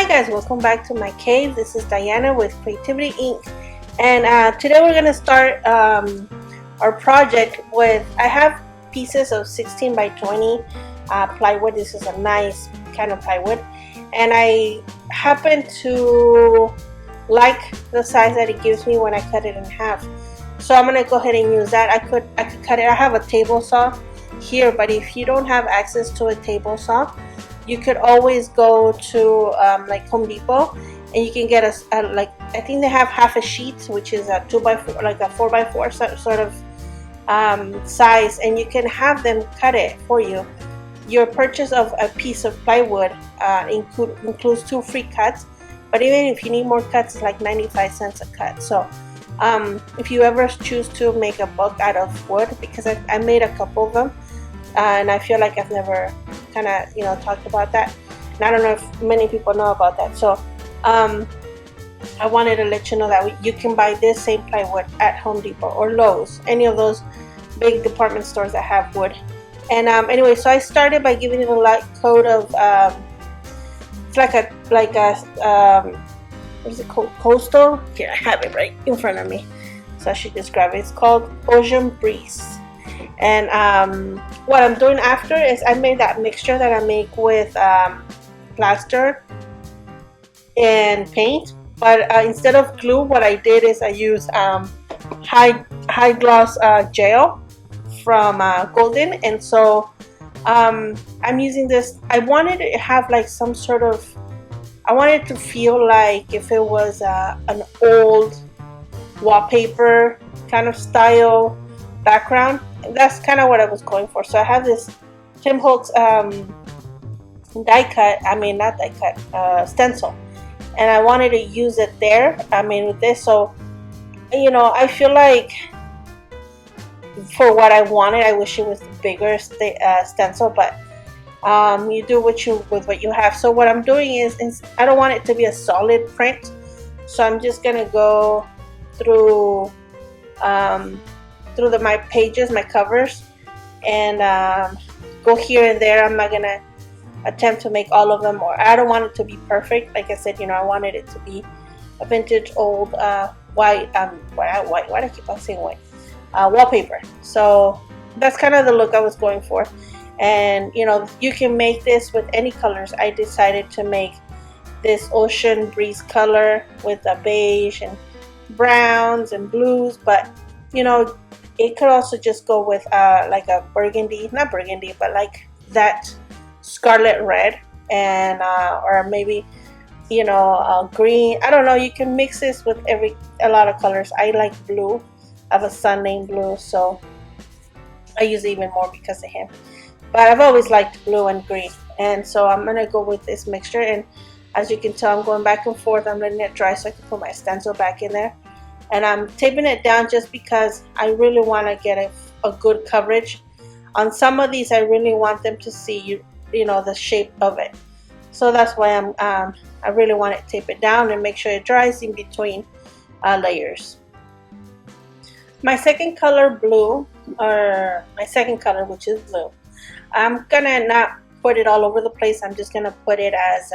Hi guys, welcome back to my cave. This is Diana with Creativity Inc. And today we're going to start our project with, I have pieces of 16 by 20 plywood. This is a nice kind of plywood. And I happen to like the size that it gives me when I cut it in half. So I'm going to go ahead and use that. I could cut it. I have a table saw here, but if you don't have access to a table saw, you could always go to like Home Depot, and you can get a like, I think they have half a sheet, which is a 2x4, like a 4x4 sort of size, and you can have them cut it for you. Your purchase of a piece of plywood includes 2 free cuts, but even if you need more cuts, it's like 95 cents a cut. So if you ever choose to make a book out of wood, because I made a couple of them, and I feel like I've never kind of talked about that, and I don't know if many people know about that. So I wanted to let you know that you can buy this same plywood at Home Depot or Lowe's, any of those big department stores that have wood. And anyway, so I started by giving it a light coat of it's like a what is it called, coastal. Here, I have it right in front of me, so I should describe it. It's called Ocean Breeze. And what I'm doing after is I made that mixture that I make with plaster and paint, but instead of glue, what I did is I used high gloss gel from Golden. And so I'm using this. I wanted to have like some sort of, I wanted to feel like if it was an old wallpaper kind of style background. And that's kind of what I was going for. So I have this Tim Holtz stencil, and I wanted to use it there. With this, so I feel like for what I wanted, I wish it was bigger stencil, but you do with what you have. So what I'm doing is I don't want it to be a solid print, so I'm just gonna go through my pages, my covers, and go here and there. I'm not gonna attempt to make all of them, or I don't want it to be perfect. Like I said, I wanted it to be a vintage old white, why do I keep on saying white, wallpaper. So that's kind of the look I was going for. And you can make this with any colors. I decided to make this Ocean Breeze color with a beige and browns and blues, but it could also just go with like a burgundy, not burgundy, but like that scarlet red, and or maybe green. I don't know, you can mix this with a lot of colors. I like blue. I have a son named Blue, so I use it even more because of him, but I've always liked blue and green. And so I'm gonna go with this mixture, and as you can tell, I'm going back and forth. I'm letting it dry so I can put my stencil back in there. And I'm taping it down just because I really want to get a good coverage. On some of these, I really want them to see the shape of it. So that's why I really want to tape it down and make sure it dries in between layers. My second color, blue, or my second color, which is blue, I'm gonna not put it all over the place. I'm just gonna put it as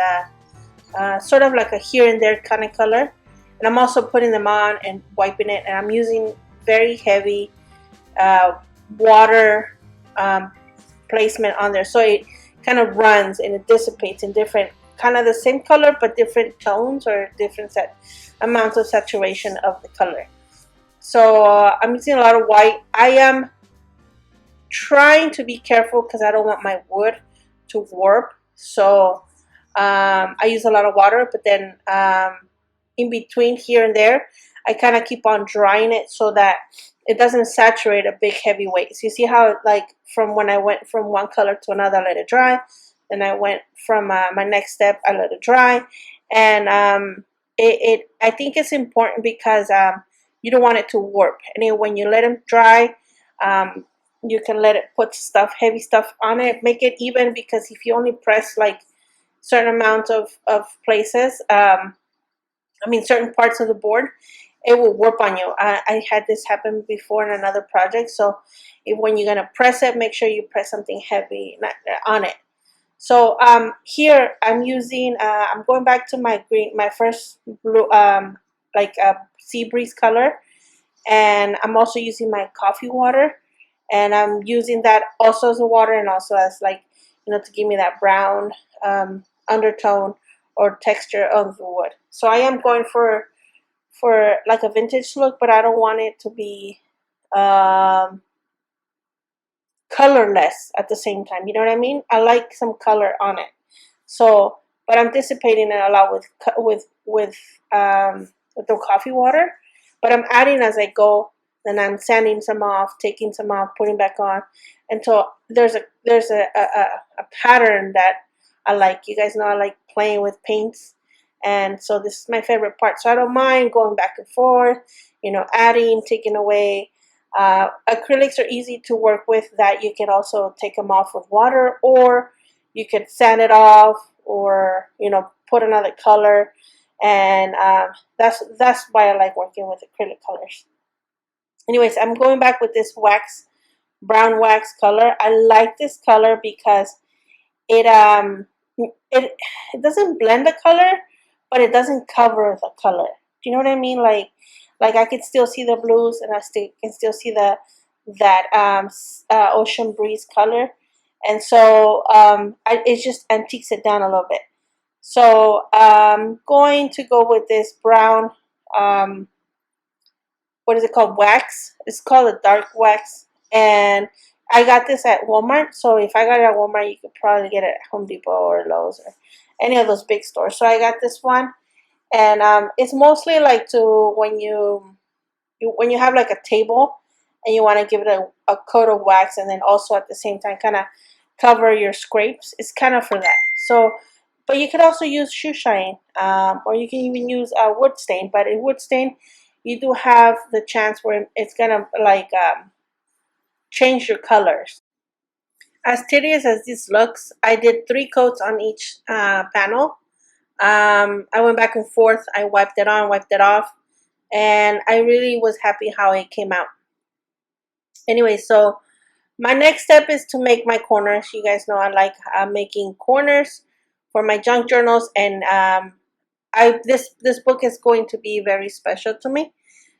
sort of like a here and there kind of color. And I'm also putting them on and wiping it, and I'm using very heavy water placement on there, so it kind of runs and it dissipates in different, kind of the same color but different tones, or different amounts of saturation of the color. So I'm using a lot of white. I am trying to be careful because I don't want my wood to warp, so I use a lot of water, but then in between here and there, I kind of keep on drying it so that it doesn't saturate a big heavy weight. So you see how, like, from when I went from one color to another, I let it dry. Then I went from my next step, I let it dry. And I think it's important because you don't want it to warp. And when you let them dry, you can let it put heavy stuff on it, make it even, because if you only press like certain amounts of places, certain parts of the board, it will warp on you. I had this happen before in another project. So when you're going to press it, make sure you press something heavy on it. So here I'm using, I'm going back to my first blue, like a sea breeze color, and I'm also using my coffee water, and I'm using that also as a water and also as like, to give me that brown undertone or texture of the wood. So I am going for like a vintage look, but I don't want it to be um, colorless at the same time. You know what I mean? I like some color on it. So, but I'm dissipating it a lot with the coffee water. But I'm adding as I go. Then I'm sanding some off, taking some off, putting back on, until there's a pattern that I like. You guys know I like playing with paints, and so this is my favorite part. So I don't mind going back and forth, adding, taking away. Acrylics are easy to work with. That you can also take them off with water, or you could sand it off, or put another color, and that's why I like working with acrylic colors. Anyways, I'm going back with this brown wax color. I like this color because it it it doesn't blend the color, but it doesn't cover the color. Do you know what I mean? Like I could still see the blues, and I can still see that ocean breeze color, and so it just antiques it down a little bit. So I'm going to go with this brown. What is it called? Wax. It's called a dark wax, and I got this at Walmart. So if I got it at Walmart, you could probably get it at Home Depot or Lowe's or any of those big stores. So I got this one, and it's mostly like to when you have like a table and you want to give it a coat of wax, and then also at the same time kind of cover your scrapes. It's kind of for that. So, but you could also use shoe shine, or you can even use wood stain. But in wood stain, you do have the chance where it's gonna like change your colors. As tedious as this looks, I did 3 coats on each panel. I went back and forth. I wiped it on, wiped it off, and I really was happy how it came out. Anyway, so my next step is to make my corners. You guys know I like making corners for my junk journals, and this book is going to be very special to me.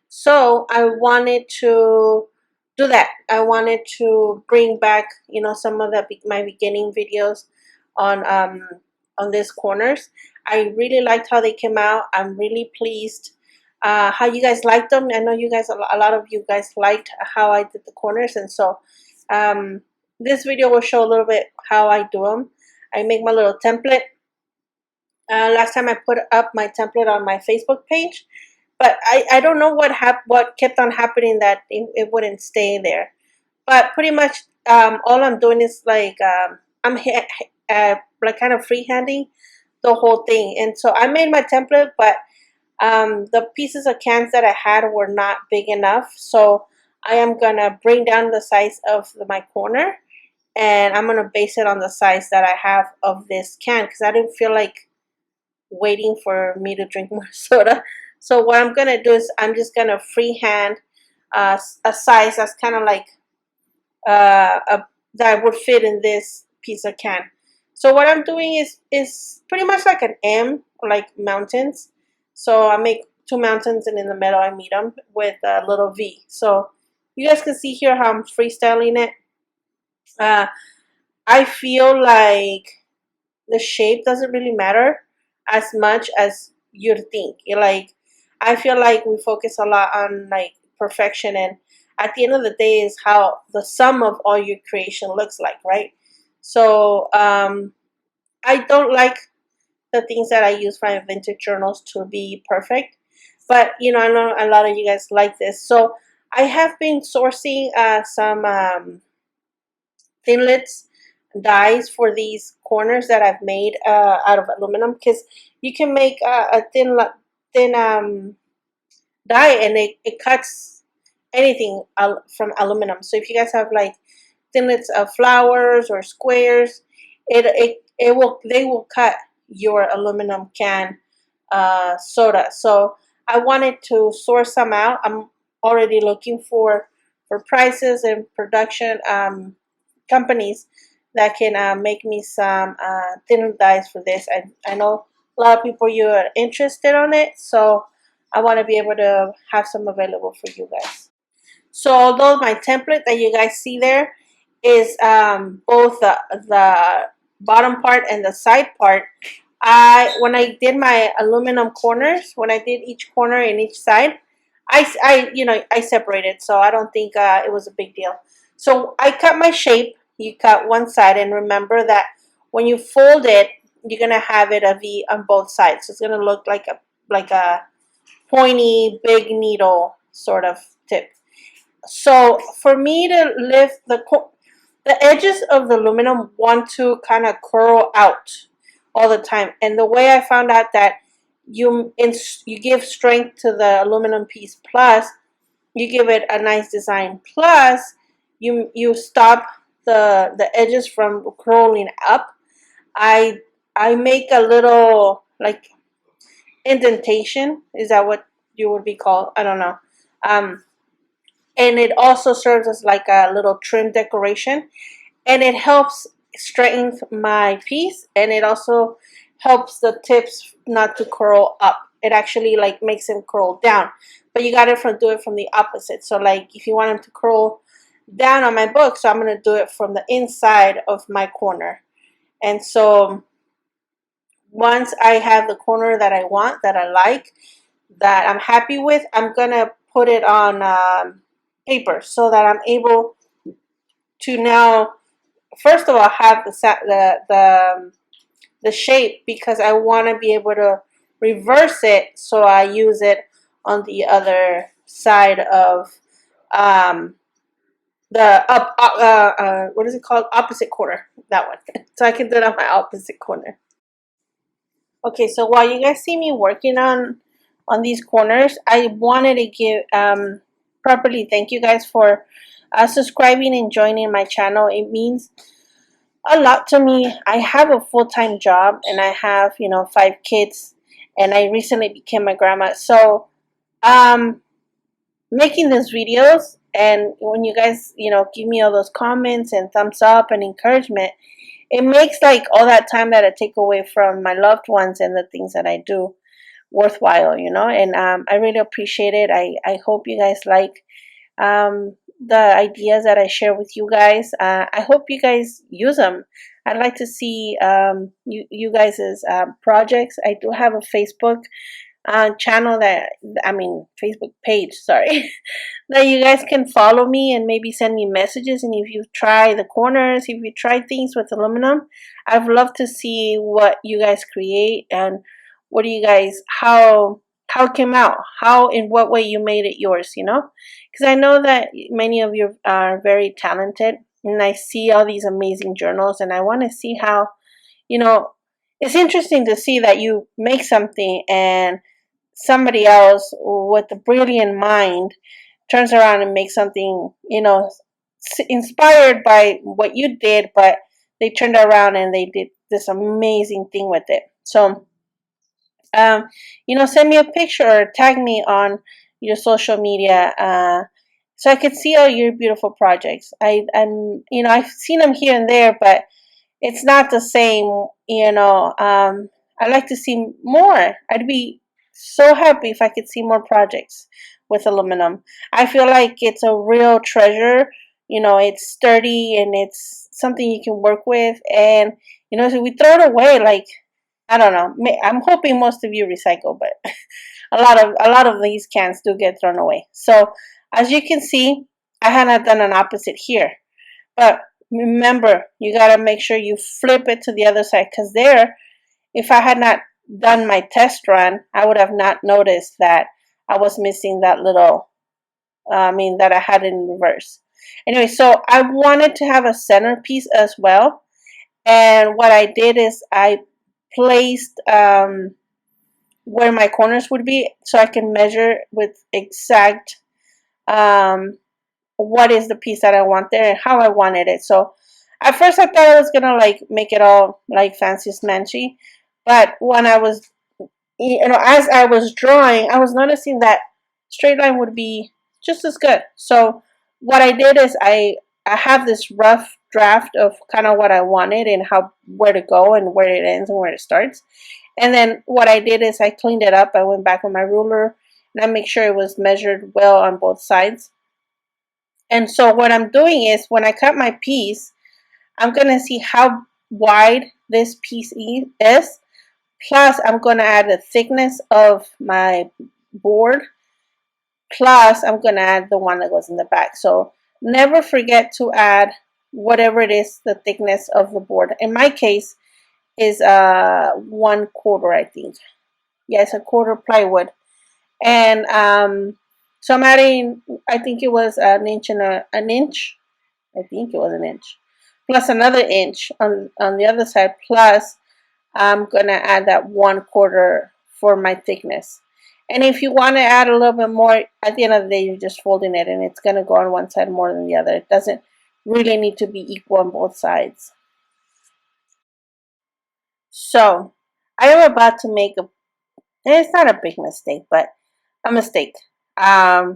So I wanted to do that. I wanted to bring back, some of my beginning videos on these corners. I really liked how they came out. I'm really pleased how you guys liked them. I know you guys, a lot of you guys liked how I did the corners, and so this video will show a little bit how I do them. I make my little template. Last time I put up my template on my Facebook page, but I don't know what kept on happening that it wouldn't stay there. But pretty much all I'm doing is like I'm like kind of freehanding the whole thing. And so I made my template, but the pieces of cans that I had were not big enough. So I am gonna bring down the size of my corner, and I'm gonna base it on the size that I have of this can, because I didn't feel like waiting for me to drink more soda. So what I'm gonna do is I'm just gonna freehand a size that's kind of like that would fit in this piece of can. So what I'm doing is pretty much like an M, like mountains. So I make 2 mountains, and in the middle I meet them with a little V. So you guys can see here how I'm freestyling it. I feel like the shape doesn't really matter as much as you think. I feel like we focus a lot on like perfection, and at the end of the day is how the sum of all your creation looks like, right? So I don't like the things that I use for my vintage journals to be perfect, but I know a lot of you guys like this. So I have been sourcing some thinlits dies for these corners that I've made out of aluminum, because you can make a thin die, and it cuts anything from aluminum. So if you guys have like thinlits of flowers or squares, they will cut your aluminum can soda. So I wanted to source some out. I'm already looking for prices and production companies that can make me some thinner dies for this. I know a lot of people you are interested on it, so I want to be able to have some available for you guys. So although my template that you guys see there is both the bottom part and the side part, when I did my aluminum corners, when I did each corner in each side, I separated, so I don't think it was a big deal. So I cut my shape. You cut one side, and remember that when you fold it, you're gonna have it a V on both sides. So it's gonna look like a pointy, big needle sort of tip. So for me to lift the edges of the aluminum want to kind of curl out all the time, and the way I found out that you give strength to the aluminum piece, plus you give it a nice design, plus you stop the edges from curling up. I make a little like indentation. Is that what you would be called? I don't know. And it also serves as like a little trim decoration, and it helps straighten my piece, and it also helps the tips not to curl up. It actually like makes them curl down, but you gotta do it from the opposite. So like if you want them to curl down on my book, so I'm gonna do it from the inside of my corner. And so once I have the corner that I want, that I like, that I'm happy with, I'm gonna put it on paper so that I'm able to now, first of all, have the shape, because I want to be able to reverse it, so I use it on the other side of the what is it called, opposite corner, that one. So I can do it on my opposite corner. Okay, so while you guys see me working on these corners, I wanted to give properly thank you guys for subscribing and joining my channel. It means a lot to me. I have a full-time job, and I have 5 kids, and I recently became a grandma. So making these videos, and when you guys give me all those comments and thumbs up and encouragement, it makes like all that time that I take away from my loved ones and the things that I do worthwhile, and I really appreciate it. I hope you guys like the ideas that I share with you guys. I hope you guys use them. I'd like to see you guys' projects. I do have a Facebook channel Facebook page, sorry, that you guys can follow me and maybe send me messages. And if you try the corners, if you try things with aluminum, I'd love to see what you guys create, and what do you guys, how it came out, how, in what way you made it yours, because I know that many of you are very talented, and I see all these amazing journals, and I want to see how, it's interesting to see that you make something and somebody else with a brilliant mind turns around and makes something, inspired by what you did, but they turned around and they did this amazing thing with it. So send me a picture or tag me on your social media, so I could see all your beautiful projects. I've seen them here and there, but it's not the same. I'd like to see more. I'd be so happy if I could see more projects with aluminum. I feel like it's a real treasure. It's sturdy, and it's something you can work with, and so we throw it away like, I don't know. I'm hoping most of you recycle, but a lot of these cans do get thrown away. So as you can see, I had not done an opposite here, but remember, you gotta make sure you flip it to the other side, because if I had not done my test run, I would have not noticed that I was missing that little, that I had in reverse. Anyway, so I wanted to have a centerpiece as well, and what I did is I placed where my corners would be, so I can measure with exact what is the piece that I want there and how I wanted it. So at first I thought I was gonna like make it all like fancy smancy, but when I was, as I was drawing, I was noticing that straight line would be just as good. So what I did is I have this rough draft of kind of what I wanted and where to go and where it ends and where it starts. And then what I did is I cleaned it up. I went back with my ruler and I make sure it was measured well on both sides. And so what I'm doing is when I cut my piece, I'm going to see how wide this piece is. Plus, I'm going to add the thickness of my board. Plus, I'm going to add the one that goes in the back. So never forget to add whatever it is, the thickness of the board. In my case, is 1/4, I think. Yes, a quarter plywood. And so I'm adding, I think it was an inch and an inch. I think it was an inch. Plus another inch on the other side. Plus, I'm going to add that 1/4 for my thickness. And if you want to add a little bit more, at the end of the day, you're just folding it and it's going to go on one side more than the other. It doesn't really need to be equal on both sides. So, I am about to make it's not a big mistake, but a mistake. I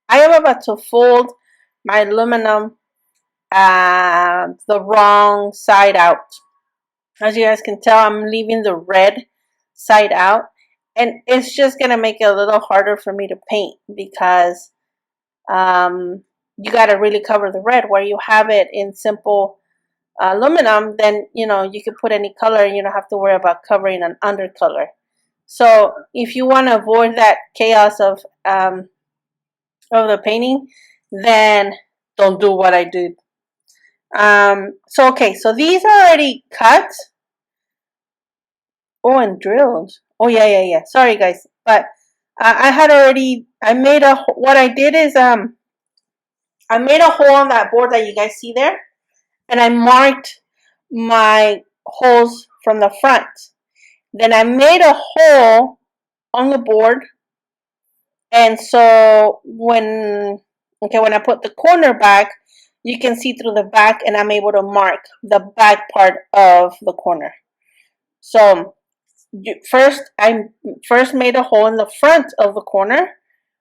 am about to fold my aluminum the wrong side out. As you guys can tell, I'm leaving the red side out. And it's just going to make it a little harder for me to paint because you got to really cover the red. Where you have it in simple aluminum, then, you know, you can put any color and you don't have to worry about covering an undercolor. So if you want to avoid that chaos of the painting, then don't do what I did. So okay, so these are already cut. Oh, and drilled. Oh yeah. Sorry guys, but I made what I did is I made a hole on that board that you guys see there, and I marked my holes from the front. Then I made a hole on the board, and so when I put the corner back, you can see through the back, and I'm able to mark the back part of the corner. So I first made a hole in the front of the corner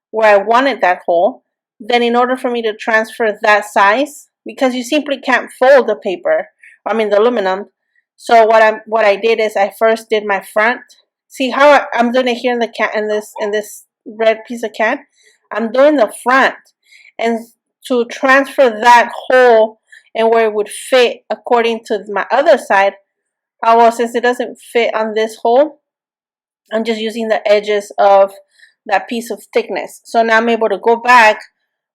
where I wanted that hole. Then in order for me to transfer that size, because you simply can't fold the paper, the aluminum. So what I did is I first did my front. See how I'm doing it here in the can in this red piece of can? I'm doing the front. And to transfer that hole and where it would fit according to my other side, since it doesn't fit on this hole, I'm just using the edges of that piece of thickness. So now I'm able to go back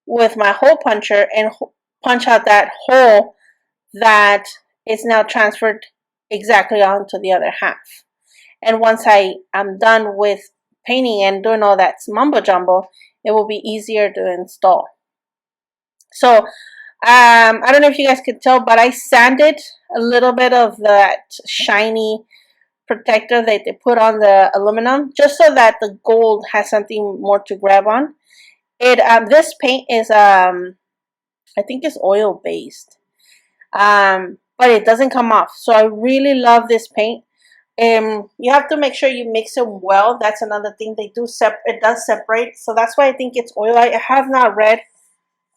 with my hole puncher and punch out that hole that is now transferred exactly onto the other half. And once I'm done with painting and doing all that mumbo jumbo, it will be easier to install. So I don't know if you guys could tell, but I sanded a little bit of that shiny protector that they put on the aluminum, just so that the gold has something more to grab on. This paint is I think it's oil based, but it doesn't come off. So I really love this paint. You have to make sure you mix them well. That's another thing. It does separate, so that's why I think it's oil. I have not read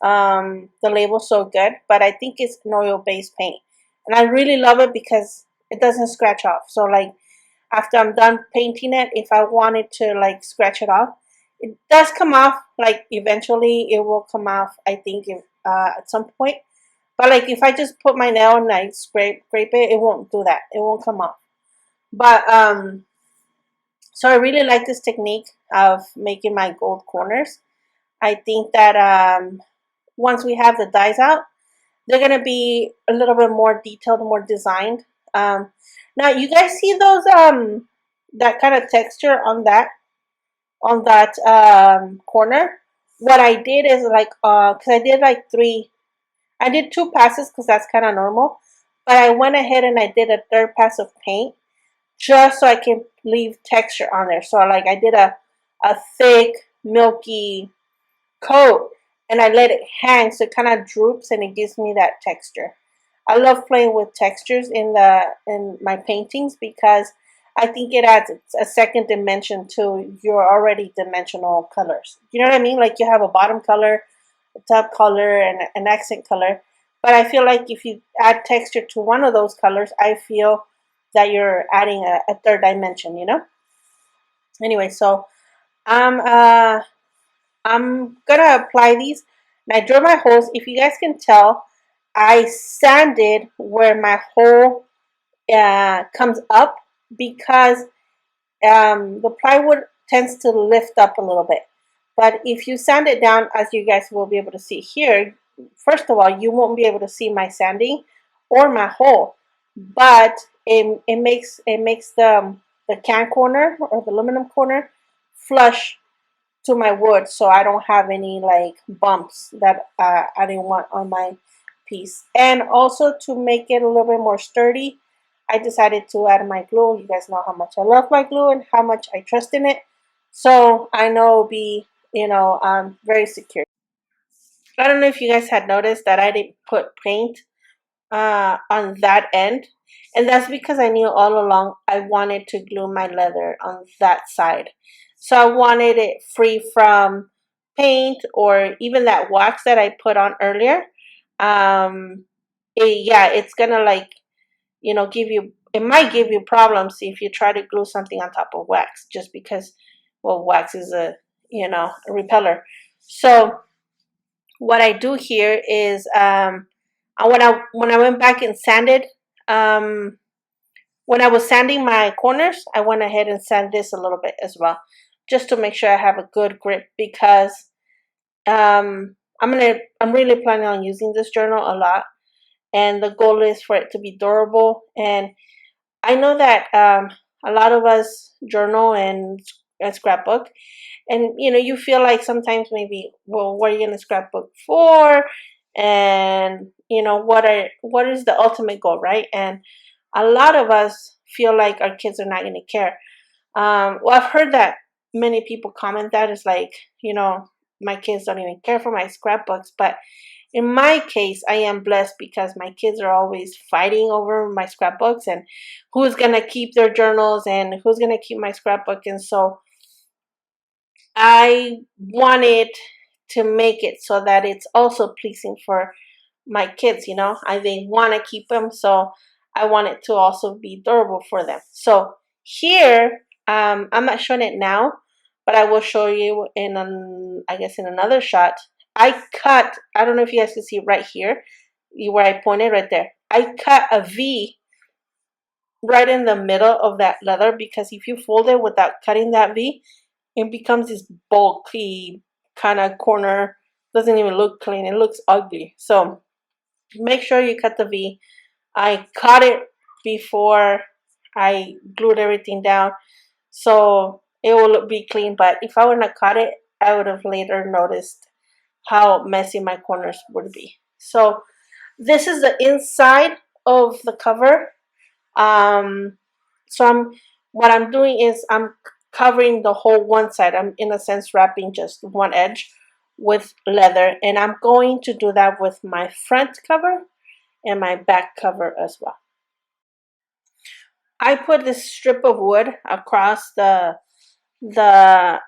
the label so good, but I think it's an oil based paint, and I really love it because it doesn't scratch off. So like after I'm done painting it, if I wanted to like scratch it off, it does come off. Like eventually it will come off, I think, at some point. But like if I just put my nail and I scrape it, it won't do that. It won't come off. But so I really like this technique of making my gold corners. I think that once we have the dies out, they're gonna be a little bit more detailed, more designed. Now you guys see those that kind of texture on that corner. What I did is like because I did 2 passes because that's kind of normal, but I went ahead and I did a 3rd pass of paint just so I can leave texture on there. So like I did a thick milky coat and I let it hang so it kind of droops and it gives me that texture. I love playing with textures in my paintings because I think it adds a second dimension to your already dimensional colors. You know what I mean? Like you have a bottom color, a top color, and an accent color. But I feel like if you add texture to one of those colors, I feel that you're adding a third dimension, you know? Anyway, so I'm uh I'm gonna apply these. And I drill my holes. If you guys can tell, I sanded where my hole comes up because the plywood tends to lift up a little bit. But if you sand it down, as you guys will be able to see here, first of all, you won't be able to see my sanding or my hole. But it makes the can corner or the aluminum corner flush to my wood, so I don't have any like bumps that I didn't want on my piece. And also to make it a little bit more sturdy, I decided to add my glue. You guys know how much I love my glue and how much I trust in it, so I know it'll be, very secure. I don't know if you guys had noticed that I didn't put paint on that end. And that's because I knew all along I wanted to glue my leather on that side. So I wanted it free from paint or even that wax that I put on earlier. Yeah, it's gonna like, give you, it might give you problems if you try to glue something on top of wax just because, well, wax is a repeller. So what I do here is when I went back and sanded, um, when I was sanding my corners, I went ahead and sanded this a little bit as well, just to make sure I have a good grip because I'm really planning on using this journal a lot, and the goal is for it to be durable. And I know that a lot of us journal and scrapbook, and you feel like sometimes maybe, well, what are you gonna scrapbook for, and what is the ultimate goal, right? And a lot of us feel like our kids are not gonna care. Well, I've heard that many people comment that it's like, my kids don't even care for my scrapbooks, but in my case, I am blessed because my kids are always fighting over my scrapbooks and who's gonna keep their journals and who's gonna keep my scrapbook. And so I wanted to make it so that it's also pleasing for my kids. They want to keep them, so I want it to also be durable for them. So here, I'm not showing it now, but I will show you I guess in another shot. I cut, I don't know if you guys can see right here, where I pointed right there. I cut a V right in the middle of that leather because if you fold it without cutting that V, it becomes this bulky kind of corner. Doesn't even look clean. It looks ugly. So make sure you cut the V. I cut it before I glued everything down, so it will be clean. But if I wouldn't have cut it, I would have later noticed how messy my corners would be. So this is the inside of the cover. So what I'm doing is I'm covering the whole one side. I'm in a sense wrapping just one edge with leather, and I'm going to do that with my front cover and my back cover as well. I put this strip of wood across the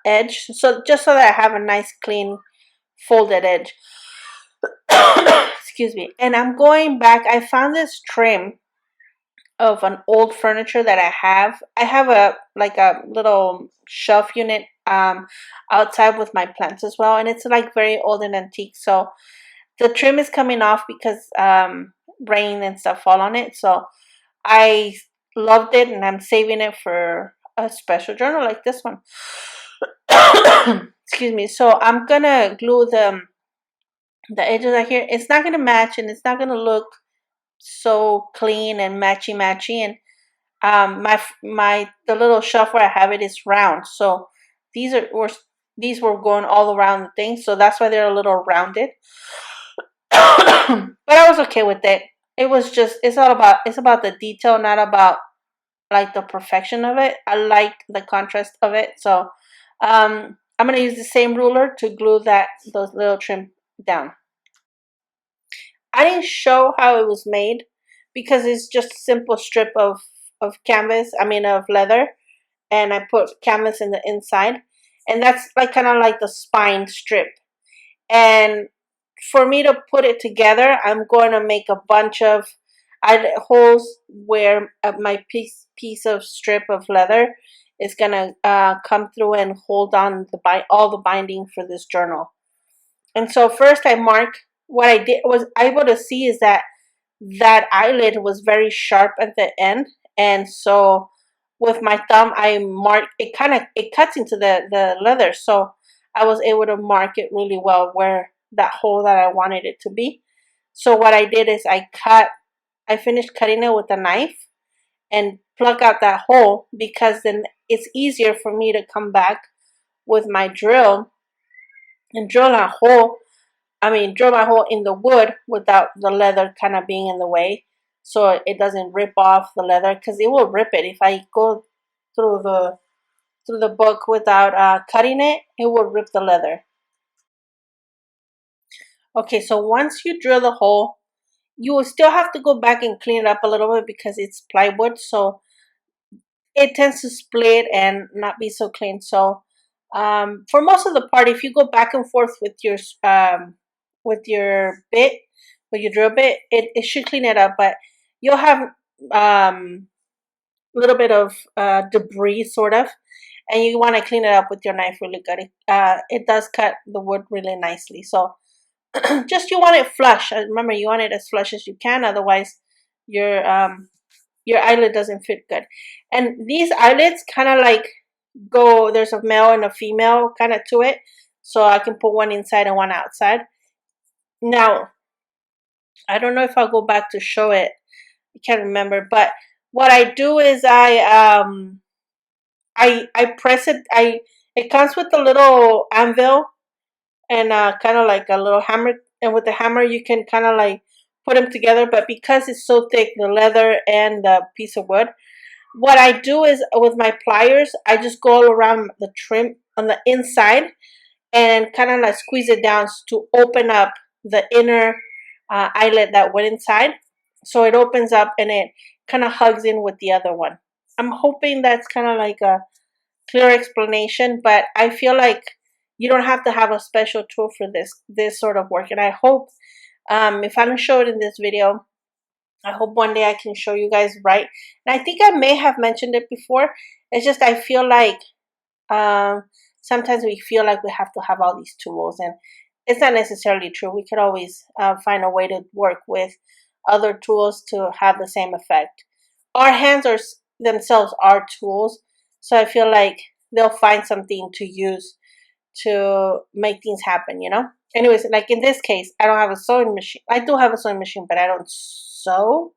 edge, so just so that I have a nice clean folded edge. Excuse me. And I'm going back. I found this trim of an old furniture that I have. I have a little shelf unit outside with my plants as well, and it's like very old and antique. So the trim is coming off because rain and stuff fall on it. So I loved it, and I'm saving it for a special journal like this one. Excuse me. So I'm gonna glue the edges right here. It's not gonna match, and it's not gonna look so clean and matchy. And my the little shelf where I have it is round, so these were going all around the thing, so that's why they're a little rounded. But I was okay with it. It was just, it's about the detail, not about like the perfection of it. I like the contrast of it, so I'm gonna use the same ruler to glue those little trim down. I didn't show how it was made because it's just a simple strip of canvas, I mean of leather, and I put canvas in the inside, and that's like kind of like the spine strip. And for me to put it together, I'm going to make a bunch of holes where my piece of strip of leather is going to come through and hold on all the binding for this journal. And so first I marked, what I did was able to see is that eyelid was very sharp at the end, and so with my thumb I marked it. It cuts into the leather, so I was able to mark it really well where that hole that I wanted it to be. So what I did is I finished cutting it with a knife and plug out that hole, because then it's easier for me to come back with my drill and drill a hole. Drill my hole in the wood without the leather kind of being in the way, so it doesn't rip off the leather, because it will rip it if I go through the book without cutting it. It will rip the leather. Okay, so once you drill the hole, you will still have to go back and clean it up a little bit because it's plywood, so it tends to split and not be so clean. So for most of the part, if you go back and forth with your bit, with your drill bit, it should clean it up, but you'll have a little bit of debris sort of, and you want to clean it up with your knife really good. It does cut the wood really nicely. So just you want it flush. Remember, you want it as flush as you can, otherwise your eyelid doesn't fit good. And these eyelids kind of like there's a male and a female kind of to it, so I can put one inside and one outside. Now I don't know if I'll go back to show it, I can't remember, but what I do is I press it. It comes with a little anvil and kind of like a little hammer, and with the hammer you can kind of like put them together, but because it's so thick, the leather and the piece of wood, what I do is with my pliers I just go all around the trim on the inside and kind of like squeeze it down to open up the inner eyelet that went inside, so it opens up and it kind of hugs in with the other one. I'm hoping that's kind of like a clear explanation, but I feel like you don't have to have a special tool for this sort of work. And I hope if I don't show it in this video, I hope one day I can show you guys right. And I think I may have mentioned it before. It's just I feel like um, sometimes we feel like we have to have all these tools, and it's not necessarily true. We could always find a way to work with other tools to have the same effect. Our hands are themselves are tools, so I feel like they'll find something to use to make things happen, you know? Anyways, like in this case, I don't have a sewing machine. I do have a sewing machine, but I don't sew,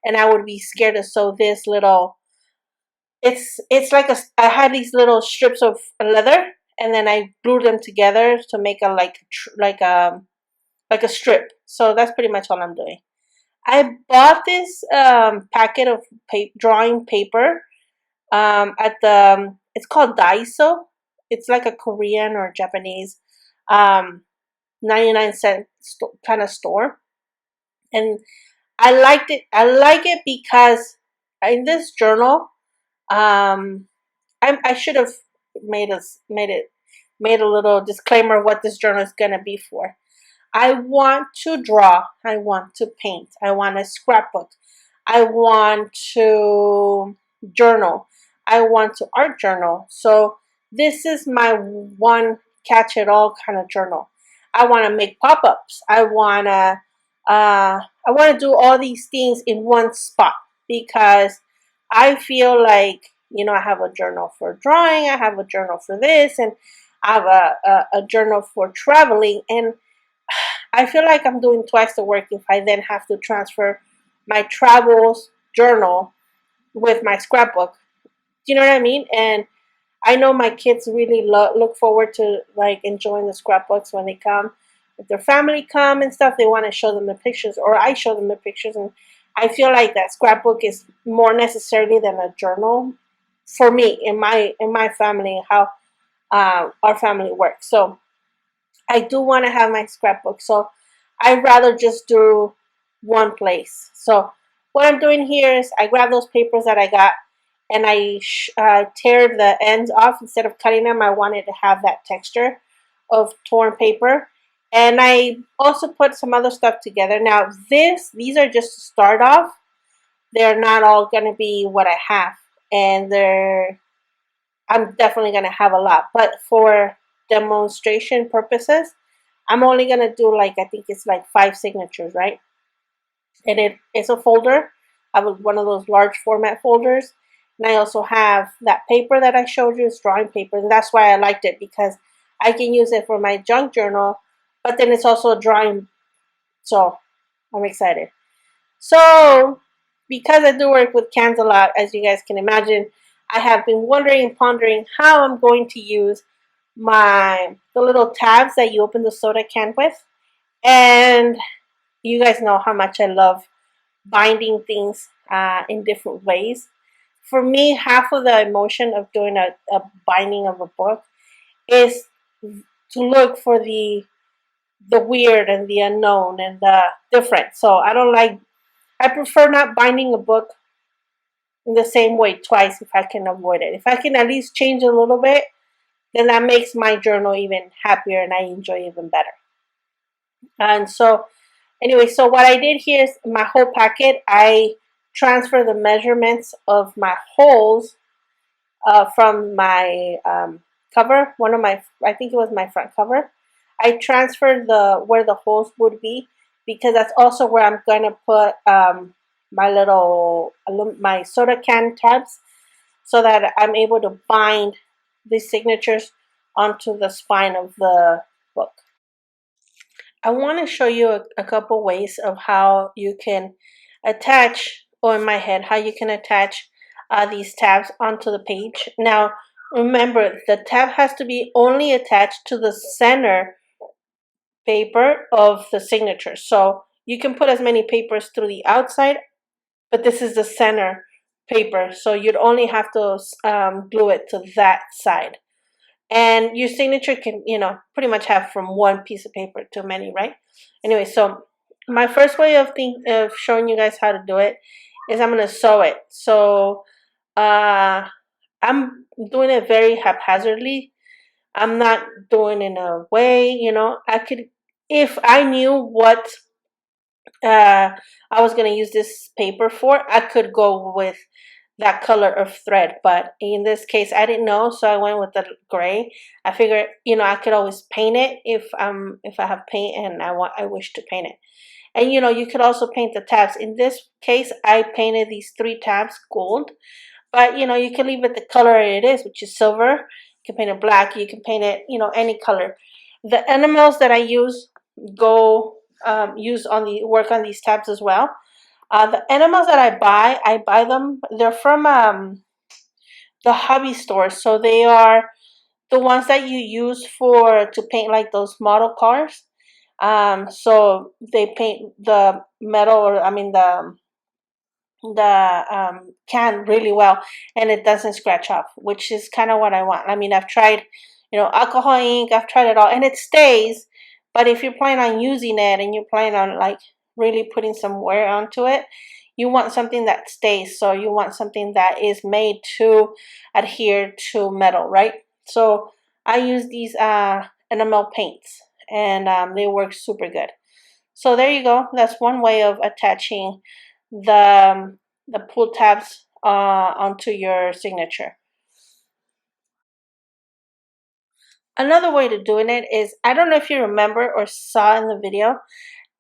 and I would be scared to sew this little. It's like I had these little strips of leather, and then I glued them together to make a like a strip. So that's pretty much all I'm doing. I bought this packet of drawing paper at the it's called Daiso. It's like a Korean or Japanese 99-cent kind of store, and I liked it. I like it because in this journal, I should have made a little disclaimer what this journal is gonna be for. I want to draw. I want to paint. I want a scrapbook. I want to journal. I want to art journal. So this is my one catch-it-all kind of journal. I want to make pop-ups. I want to do all these things in one spot, because I feel like, I have a journal for drawing, I have a journal for this, and I have a journal for traveling, and I feel like I'm doing twice the work if I then have to transfer my travels journal with my scrapbook. Do you know what I mean? And I know my kids really look forward to like enjoying the scrapbooks when they come. If their family come and stuff, they want to show them the pictures, or I show them the pictures. And I feel like that scrapbook is more necessary than a journal for me in my family, how our family works. So I do want to have my scrapbook. So I'd rather just do one place. So what I'm doing here is I grab those papers that I got, and I tear the ends off. Instead of cutting them, I wanted to have that texture of torn paper. And I also put some other stuff together. Now these are just to start off. They're not all going to be what I have, and I'm definitely going to have a lot. But for demonstration purposes, I'm only going to do like, I think it's like 5 signatures, right? And it's a folder. I have one of those large format folders. And I also have that paper that I showed you, it's drawing paper. And that's why I liked it, because I can use it for my junk journal, but then it's also a drawing. So I'm excited. So, because I do work with cans a lot, as you guys can imagine, I have been wondering and pondering how I'm going to use the little tabs that you open the soda can with. And you guys know how much I love binding things in different ways. For me, half of the emotion of doing a binding of a book is to look for the weird and the unknown and the different. So I prefer not binding a book in the same way twice if I can avoid it. If I can at least change a little bit, then that makes my journal even happier and I enjoy even better. And so, anyway, so what I did here is my whole packet, I transfer the measurements of my holes from my cover, I think it was my front cover. I transferred where the holes would be, because that's also where I'm going to put my soda can tabs, so that I'm able to bind these signatures onto the spine of the book. I want to show you a couple ways of how you can attach, or in my head, how you can attach these tabs onto the page. Now, remember, the tab has to be only attached to the center paper of the signature. So you can put as many papers through the outside, but this is the center paper. So you'd only have to glue it to that side. And your signature can, pretty much have from one piece of paper to many, right? Anyway, so my first way of showing you guys how to do it is I'm going to sew it. So I'm doing it very haphazardly. I'm not doing it in a way, I could, if I knew what I was going to use this paper for, I could go with that color of thread, but in this case I didn't know, so I went with the gray. I figured, I could always paint it if I have paint and I wish to paint it. And you could also paint the tabs. In this case, I painted these 3 tabs gold, but you can leave it the color it is, which is silver. You can paint it black, you can paint it, any color. The enamels that I use work on these tabs as well. The enamels that I buy them, they're from the hobby store. So they are the ones that you use to paint like those model cars. So they paint the metal, or I mean the can really well, and it doesn't scratch off, which is kind of what I want. I mean, I've tried, alcohol ink, I've tried it all, and it stays. But if you're planning on using it and you're planning on like really putting some wear onto it, you want something that stays. So you want something that is made to adhere to metal, right? So I use these enamel paints, and they work super good. So there you go. That's one way of attaching the pull tabs onto your signature. Another way to doing it is, I don't know if you remember or saw in the video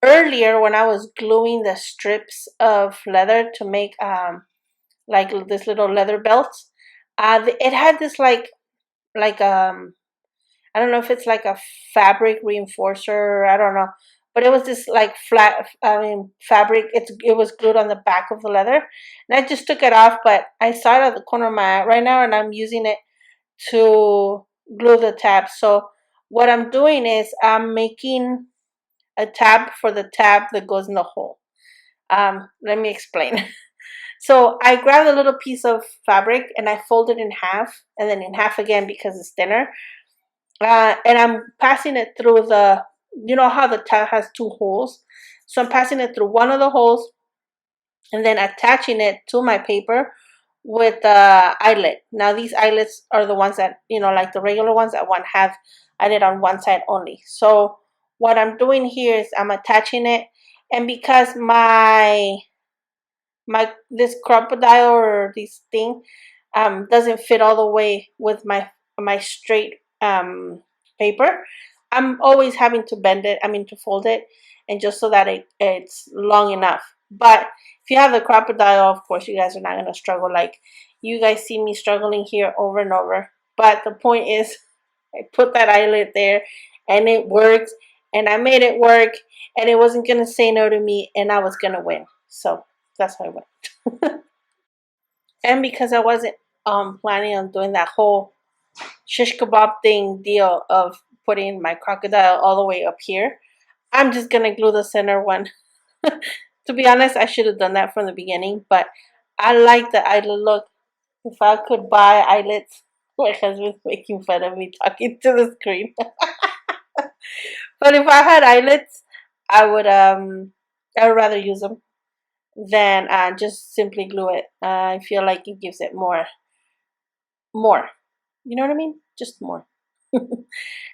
earlier when I was gluing the strips of leather to make like this little leather belts. It had this like I don't know if it's like a fabric reinforcer, I don't know. But it was this like flat, I mean, fabric. It was glued on the back of the leather. And I just took it off, but I saw it at the corner of my eye right now, and I'm using it to glue the tab. So what I'm doing is I'm making a tab for the tab that goes in the hole. Let me explain. So I grabbed a little piece of fabric and I fold it in half, and then in half again because it's thinner. And I'm passing it through how the tab has 2 holes. So I'm passing it through one of the holes and then attaching it to my paper with the eyelet. Now these eyelets are the ones that, like the regular ones that one have eyelet on one side only. So what I'm doing here is I'm attaching it, and because my this crocodile or this thing doesn't fit all the way with my straight paper, I'm always having to bend it, I mean to fold it, and just so that it's long enough. But if you have the crocodile, of course you guys are not going to struggle like you guys see me struggling here over and over. But the point is, I put that eyelet there and it works, and I made it work, and it wasn't going to say no to me, and I was going to win. So that's how I went. And because I wasn't planning on doing that whole shish kebab thing deal of putting my crocodile all the way up here, I'm just gonna glue the center one. To be honest, I should have done that from the beginning, but I like the eyelid look. If I could buy eyelets, my husband's making fun of me talking to the screen. But if I had eyelets, I would rather use them than just simply glue it. I feel like it gives it more. You know what I mean? Just more.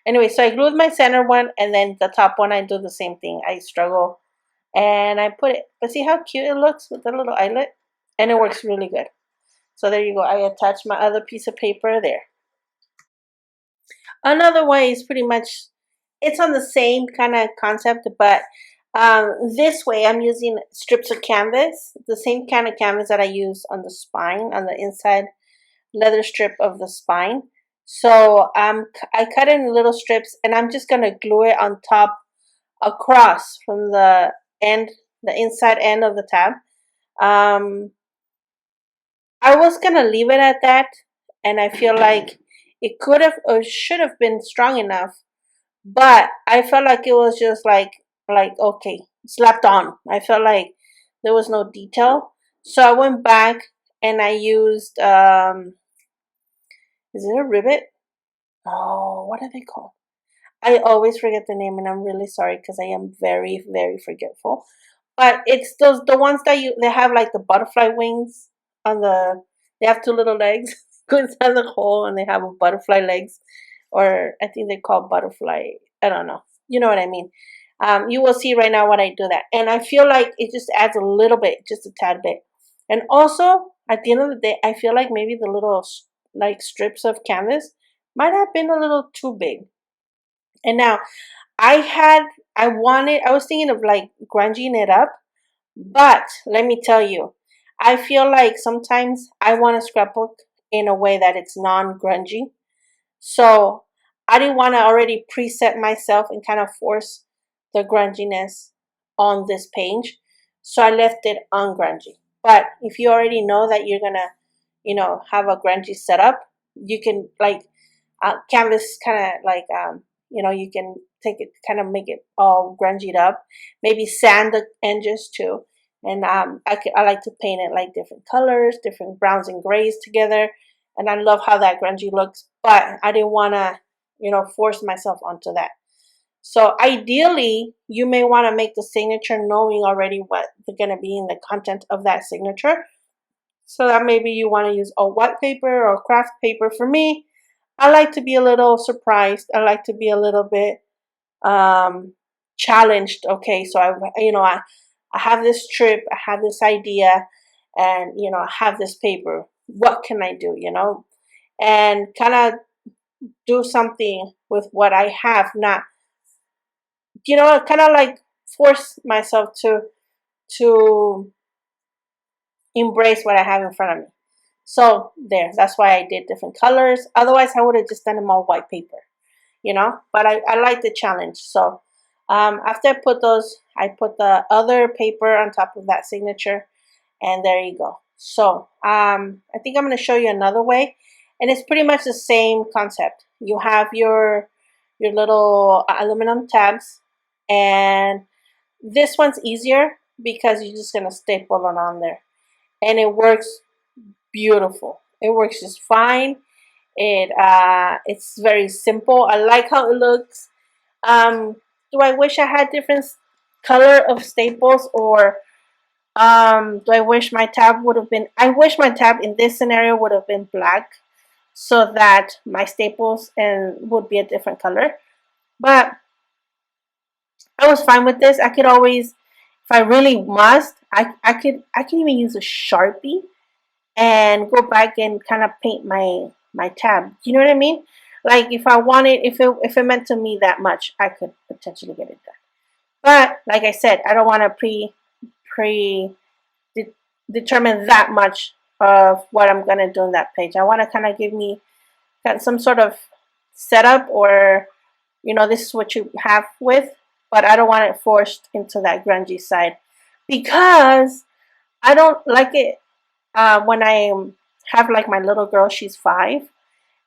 Anyway, so I glued my center one, and then the top one I do the same thing. I struggle and I put it. But see how cute it looks with the little eyelet? And it works really good. So there you go. I attach my other piece of paper there. Another way is pretty much, it's on the same kind of concept, but this way I'm using strips of canvas, the same kind of canvas that I use on the spine, on the inside leather strip of the spine. So I cut it in little strips, and I'm just gonna glue it on top across from the end, the inside end of the tab. Um, I was gonna leave it at that, and I feel like it could have or should have been strong enough, but I felt like it was just like okay, slapped on. I felt like there was no detail, so I went back and I used is it a rivet? Oh, what are they called? I always forget the name, and I'm really sorry because I am very, very forgetful. But it's those the ones that they have like the butterfly wings on the. They have two little legs go inside the hole, and they have a butterfly legs, or I think they call butterfly. I don't know. You know what I mean? You will see right now when I do that, and I feel like it just adds a little bit, just a tad bit. And also, at the end of the day, I feel like maybe the little like strips of canvas might have been a little too big. And now I was thinking of like grunging it up, but let me tell you, I feel like sometimes I want a scrapbook in a way that it's non-grungy. So I didn't want to already preset myself and kind of force the grunginess on this page. So I left it ungrungy. But if you already know that you're gonna, have a grungy setup, you can like canvas kind of like you can take it, kind of make it all grungied up, maybe sand the edges too. And I like to paint it like different colors, different browns and grays together, and I love how that grungy looks, but I didn't want to force myself onto that. So ideally you may want to make the signature knowing already what they're going to be in the content of that signature, so that maybe you want to use a white paper or craft paper. For me, I like to be a little surprised. I like to be a little bit challenged. Okay, so I have this trip, I have this idea, and I have this paper. What can I do? And kind of do something with what I have. Not, kind of like force myself to embrace what I have in front of me. So there, that's why I did different colors. Otherwise, I would have just done them all white paper, But I like the challenge. So after I put those, I put the other paper on top of that signature, and there you go. So I think I'm going to show you another way, and it's pretty much the same concept. You have your little aluminum tabs, and this one's easier because you're just going to staple it on there, and it works beautiful. It works just fine. It's very simple. I like how it looks. Do I wish I had different color of staples, or do I wish my tab would have been? I wish my tab in this scenario would have been black, so that my staples and would be a different color. But I was fine with this. I could always, if I really must, I can even use a Sharpie and go back and kind of paint my tab. You know what I mean? Like if I wanted, if it meant to me that much, I could potentially get it done. But like I said, I don't want to pre determine that much of what I'm gonna do on that page. I want to kind of give me some sort of setup, or this is what you have with, but I don't want it forced into that grungy side because I don't like it when I have like my little girl. She's 5,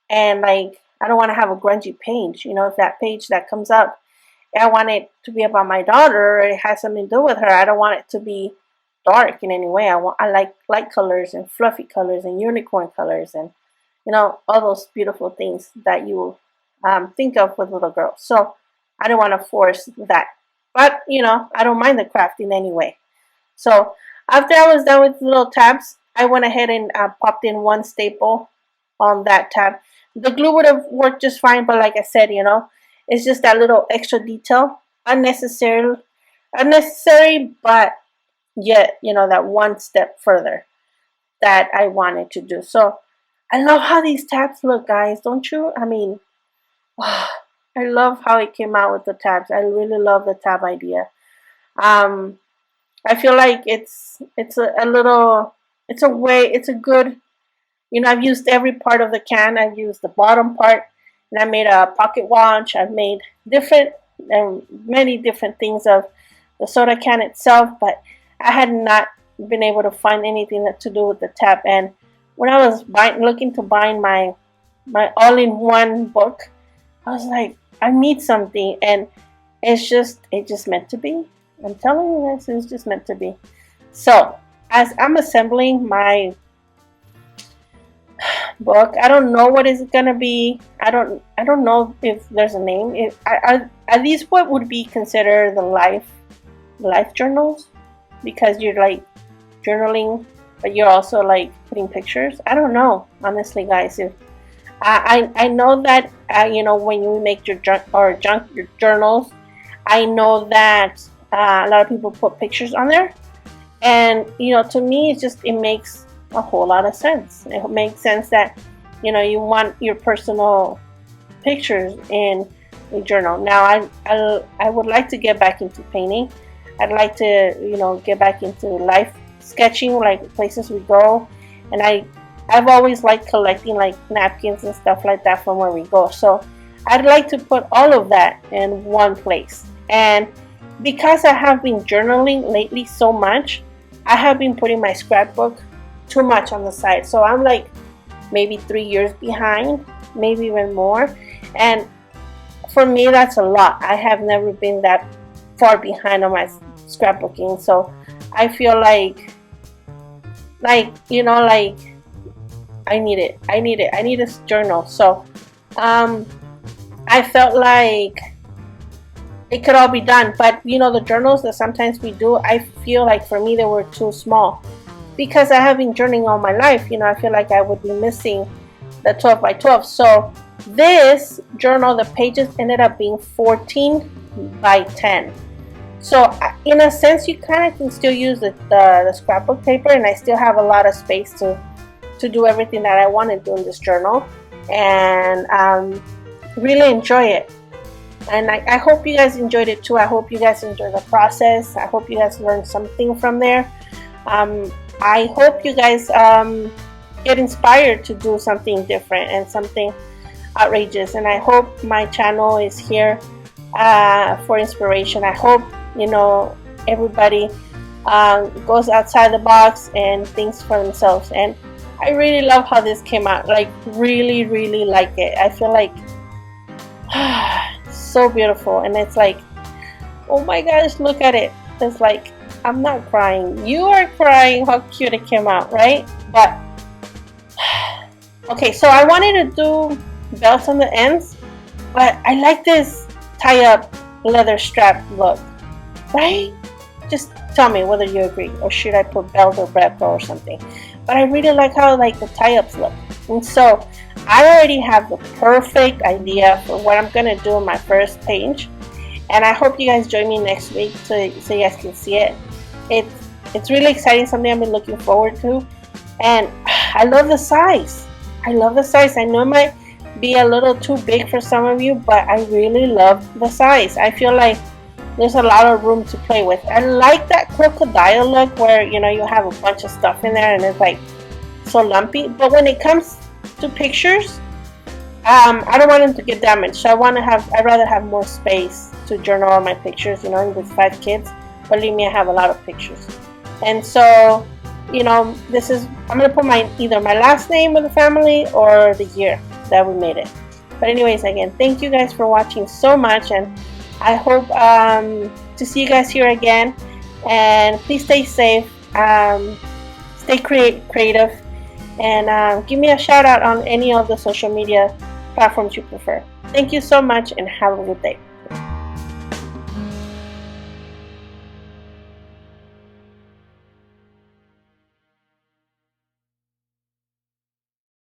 and like I don't want to have a grungy page. If that page that comes up, I want it to be about my daughter, or it has something to do with her. I don't want it to be dark in any way. I like light colors and fluffy colors and unicorn colors and all those beautiful things that you think of with little girls. So I don't want to force that, but I don't mind the crafting anyway. So after I was done with the little tabs, I went ahead and popped in one staple on that tab. The glue would have worked just fine, but like I said, it's just that little extra detail, unnecessary, but yet that one step further that I wanted to do. So I love how these tabs look, guys, don't you? I mean, I love how it came out with the tabs. I really love the tab idea. I feel like it's a good, I've used every part of the can. I've used the bottom part, and I made a pocket watch. I've made many different things of the soda can itself, but I had not been able to find anything to do with the tab. And when I was looking to buy my all-in-one book, I was like, I need something, and it just meant to be. I'm telling you this, it's just meant to be. So as I'm assembling my book, I don't know what it's gonna be. I don't know if there's a name. Are these what would be considered the life journals? Because you're like journaling, but you're also like putting pictures. I don't know, honestly, guys. If I know that when you make your journals, I know that a lot of people put pictures on there, and to me, it makes a whole lot of sense. It makes sense that you want your personal pictures in a journal. Now, I would like to get back into painting. I'd like to get back into life sketching, like places we go, and I've always liked collecting like napkins and stuff like that from where we go. So I'd like to put all of that in one place. And because I have been journaling lately so much, I have been putting my scrapbook too much on the side. So I'm like maybe 3 years behind, maybe even more. And for me, that's a lot. I have never been that far behind on my scrapbooking. So I feel like I need it. I need a journal. So I felt like it could all be done, but the journals that sometimes we do, I feel like for me they were too small, because I have been journaling all my life. I feel like I would be missing the 12 by 12. So this journal, the pages ended up being 14 by 10. So in a sense, you kind of can still use the scrapbook paper, and I still have a lot of space to do everything that I want to do in this journal, and really enjoy it. And I hope you guys enjoyed it too. I hope you guys enjoyed the process. I hope you guys learned something from there. I hope you guys get inspired to do something different and something outrageous. And I hope my channel is here for inspiration. I hope everybody goes outside the box and thinks for themselves. And I really love how this came out. Like really, really like it. I feel like so beautiful, and it's like, oh my gosh, look at it. It's like, I'm not crying, you are crying. How cute it came out, right? But okay, so I wanted to do belts on the ends, but I like this tie-up leather strap look, right? Just tell me whether you agree, or should I put belt or Velcro or something. But I really like how the tie-ups look. And so I already have the perfect idea for what I'm going to do on my first page. And I hope you guys join me next week so you guys can see it. It's really exciting, something I've been looking forward to. And I love the size. I love the size. I know it might be a little too big for some of you, but I really love the size. I feel like there's a lot of room to play with. I like that crocodile look where, you know, you have a bunch of stuff in there and it's like so lumpy. But when it comes to pictures, I don't want them to get damaged. So I'd rather have more space to journal all my pictures, you know, with 5 kids. Believe me, I have a lot of pictures. And so, you know, I'm going to put either my last name of the family or the year that we made it. But anyways, again, thank you guys for watching so much, and I hope to see you guys here again. And please stay safe, stay creative, and give me a shout out on any of the social media platforms you prefer. Thank you so much, and have a good day.